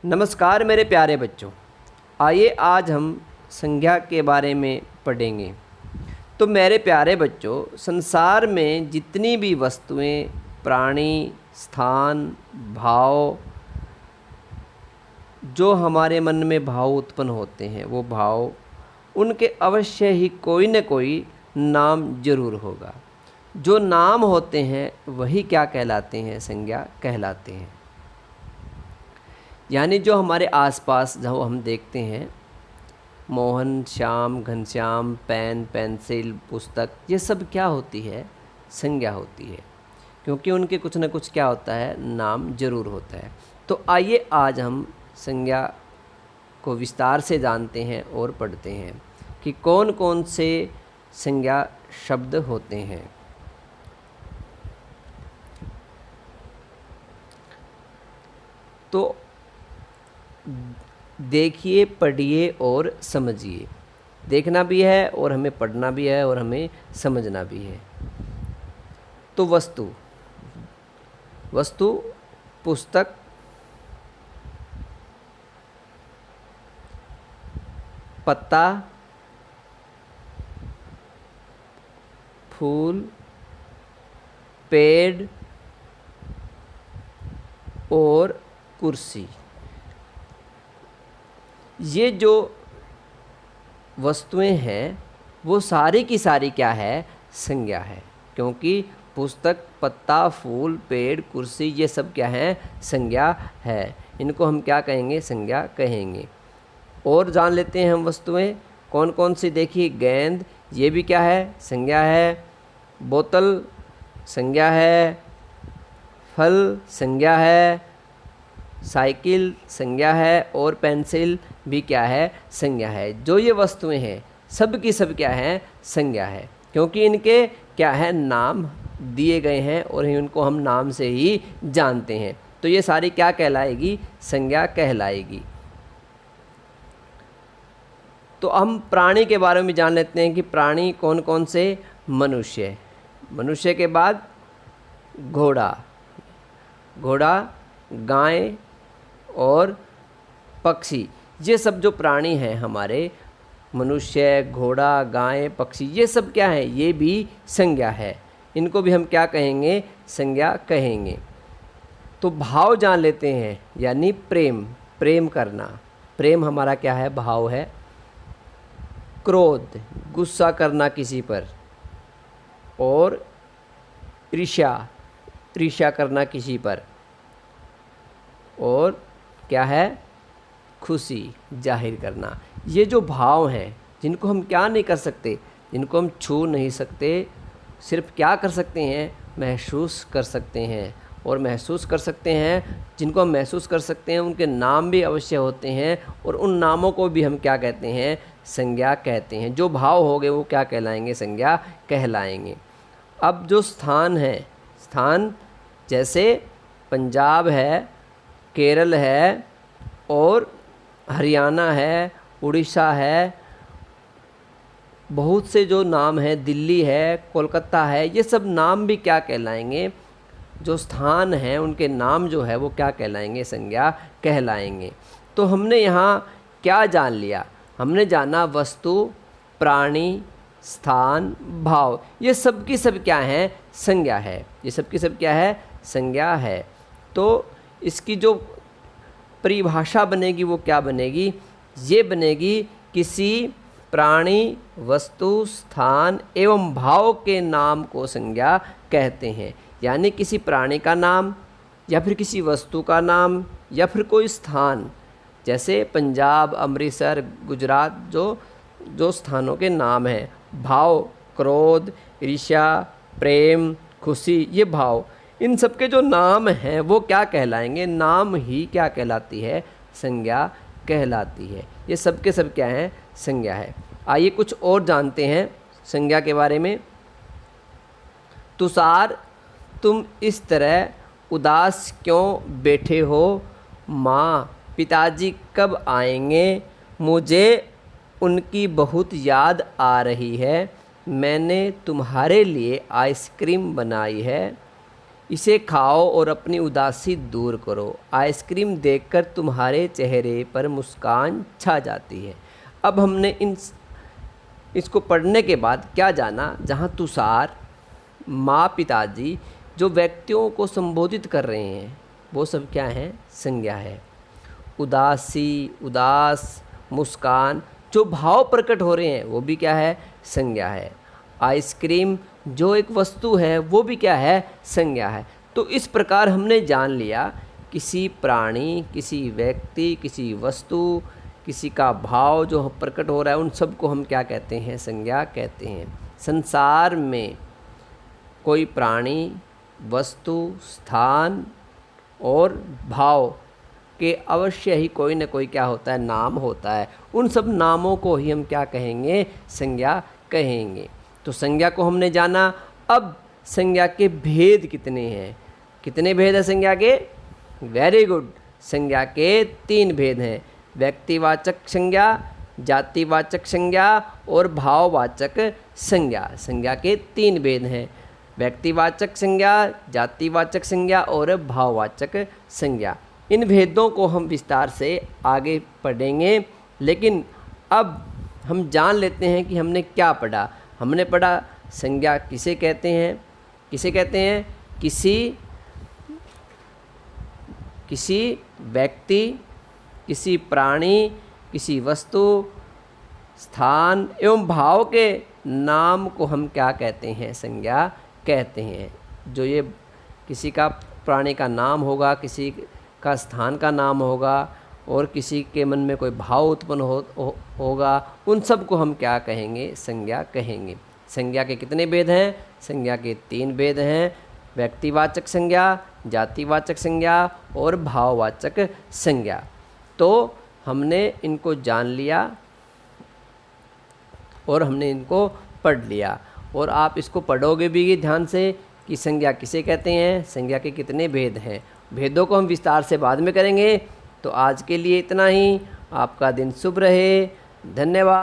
नमस्कार मेरे प्यारे बच्चों, आइए आज हम संज्ञा के बारे में पढ़ेंगे। तो मेरे प्यारे बच्चों, संसार में जितनी भी वस्तुएं, प्राणी, स्थान, भाव, जो हमारे मन में भाव उत्पन्न होते हैं, वो भाव उनके अवश्य ही कोई न कोई नाम जरूर होगा। जो नाम होते हैं वही क्या कहलाते हैं? संज्ञा कहलाते हैं। यानी जो हमारे आसपास जो हम देखते हैं, मोहन, श्याम, घनश्याम, पेन, पेंसिल, पुस्तक, ये सब क्या होती है? संज्ञा होती है, क्योंकि उनके कुछ न कुछ क्या होता है? नाम जरूर होता है। तो आइए आज हम संज्ञा को विस्तार से जानते हैं और पढ़ते हैं कि कौन कौन से संज्ञा शब्द होते हैं। तो देखिए, पढ़िए और समझिए। देखना भी है और हमें पढ़ना भी है और हमें समझना भी है। तो वस्तु, पुस्तक, पत्ता, फूल, पेड़ और कुर्सी, ये जो वस्तुएं हैं वो सारी की सारी क्या है? संज्ञा है। क्योंकि पुस्तक, पत्ता, फूल, पेड़, कुर्सी, ये सब क्या है? संज्ञा है। इनको हम क्या कहेंगे? संज्ञा कहेंगे। और जान लेते हैं हम वस्तुएं कौन कौन सी। देखिए, गेंद, ये भी क्या है? संज्ञा है। बोतल संज्ञा है। फल संज्ञा है। साइकिल संज्ञा है। और पेंसिल भी क्या है? संज्ञा है। जो ये वस्तुएं हैं सब की सब क्या है? संज्ञा है। क्योंकि इनके क्या है? नाम दिए गए हैं और इनको हम नाम से ही जानते हैं। तो ये सारी क्या कहलाएगी? संज्ञा कहलाएगी। तो हम प्राणी के बारे में जान लेते हैं कि प्राणी कौन कौन से? मनुष्य, मनुष्य के बाद घोड़ा, गाय और पक्षी, ये सब जो प्राणी हैं हमारे, मनुष्य, घोड़ा, गाय, पक्षी, ये सब क्या है? ये भी संज्ञा है। इनको भी हम क्या कहेंगे? संज्ञा कहेंगे। तो भाव जान लेते हैं, यानी प्रेम करना। प्रेम हमारा क्या है? भाव है। क्रोध, गुस्सा करना किसी पर। और ईर्ष्या करना किसी पर। और क्या है? खुशी जाहिर करना। ये जो भाव हैं जिनको हम क्या नहीं कर सकते? जिनको हम छू नहीं सकते, सिर्फ क्या कर सकते हैं? महसूस कर सकते हैं। और महसूस कर सकते हैं, जिनको हम महसूस कर सकते हैं उनके नाम भी अवश्य होते हैं। और उन नामों को भी हम क्या कहते हैं? संज्ञा कहते हैं। जो भाव हो गए वो क्या कहलाएंगे? संज्ञा कहलाएंगे। अब जो स्थान है, स्थान जैसे पंजाब है, केरल है और हरियाणा है, उड़ीसा है, बहुत से जो नाम हैं, दिल्ली है, कोलकाता है, ये सब नाम भी क्या कहलाएंगे? जो स्थान हैं उनके नाम जो है वो क्या कहलाएंगे? संज्ञा कहलाएंगे। तो हमने यहाँ क्या जान लिया? हमने जाना वस्तु, प्राणी, स्थान, भाव, ये सब की सब क्या है? संज्ञा है। ये सब की सब क्या है? संज्ञा है। तो इसकी जो परिभाषा बनेगी वो क्या बनेगी? ये बनेगी, किसी प्राणी, वस्तु, स्थान एवं भाव के नाम को संज्ञा कहते हैं। यानी किसी प्राणी का नाम, या फिर किसी वस्तु का नाम, या फिर कोई स्थान, जैसे पंजाब, अमृतसर, गुजरात, जो स्थानों के नाम हैं। भाव, क्रोध, ईर्ष्या, प्रेम, खुशी, ये भाव, इन सब के जो नाम हैं वो क्या कहलाएंगे? नाम ही क्या कहलाती है? संज्ञा कहलाती है। ये सब के सब क्या है? संज्ञा है। आइए कुछ और जानते हैं संज्ञा के बारे में। तुषार, तुम इस तरह उदास क्यों बैठे हो? माँ, पिताजी कब आएंगे? मुझे उनकी बहुत याद आ रही है। मैंने तुम्हारे लिए आइसक्रीम बनाई है। इसे खाओ और अपनी उदासी दूर करो। आइसक्रीम देखकर तुम्हारे चेहरे पर मुस्कान छा जाती है। अब हमने इसको पढ़ने के बाद क्या जाना, जहाँ तुषार, माँ, पिताजी जो व्यक्तियों को संबोधित कर रहे हैं वो सब क्या हैं, संज्ञा है। उदासी, उदास, मुस्कान जो भाव प्रकट हो रहे हैं वो भी क्या है, संज्ञा है। आइसक्रीम जो एक वस्तु है वो भी क्या है, संज्ञा है। तो इस प्रकार हमने जान लिया किसी प्राणी, किसी व्यक्ति, किसी वस्तु, किसी का भाव जो प्रकट हो रहा है उन सब को हम क्या कहते हैं, संज्ञा कहते हैं। संसार में कोई प्राणी, वस्तु, स्थान और भाव के अवश्य ही कोई न कोई क्या होता है, नाम होता है। उन सब नामों को ही हम क्या कहेंगे, संज्ञा कहेंगे। तो संज्ञा को हमने जाना। अब संज्ञा के भेद कितने हैं, कितने भेद हैं संज्ञा के? Very good. संज्ञा के 3 भेद हैं, व्यक्तिवाचक संज्ञा, जातिवाचक संज्ञा और भाववाचक संज्ञा। संज्ञा के 3 भेद हैं, व्यक्तिवाचक संज्ञा, जातिवाचक संज्ञा और भाववाचक संज्ञा। इन भेदों को हम विस्तार से आगे पढ़ेंगे, लेकिन अब हम जान लेते हैं कि हमने क्या पढ़ा। हमने पढ़ा संज्ञा किसे कहते हैं, किसे कहते हैं, किसी व्यक्ति, किसी प्राणी, किसी वस्तु, स्थान एवं भाव के नाम को हम क्या कहते हैं, संज्ञा कहते हैं। जो ये किसी का प्राणी का नाम होगा, किसी का स्थान का नाम होगा और किसी के मन में कोई भाव उत्पन्न होगा, उन सब को हम क्या कहेंगे, संज्ञा कहेंगे। संज्ञा के कितने भेद हैं? संज्ञा के 3 भेद हैं, व्यक्तिवाचक संज्ञा, जातिवाचक संज्ञा और भाववाचक संज्ञा। तो हमने इनको जान लिया और हमने इनको पढ़ लिया, और आप इसको पढ़ोगे भी ध्यान से कि संज्ञा किसे कहते हैं, संज्ञा के कितने भेद हैं। भेदों को हम विस्तार से बाद में करेंगे। तो आज के लिए इतना ही। आपका दिन शुभ रहे। धन्यवाद।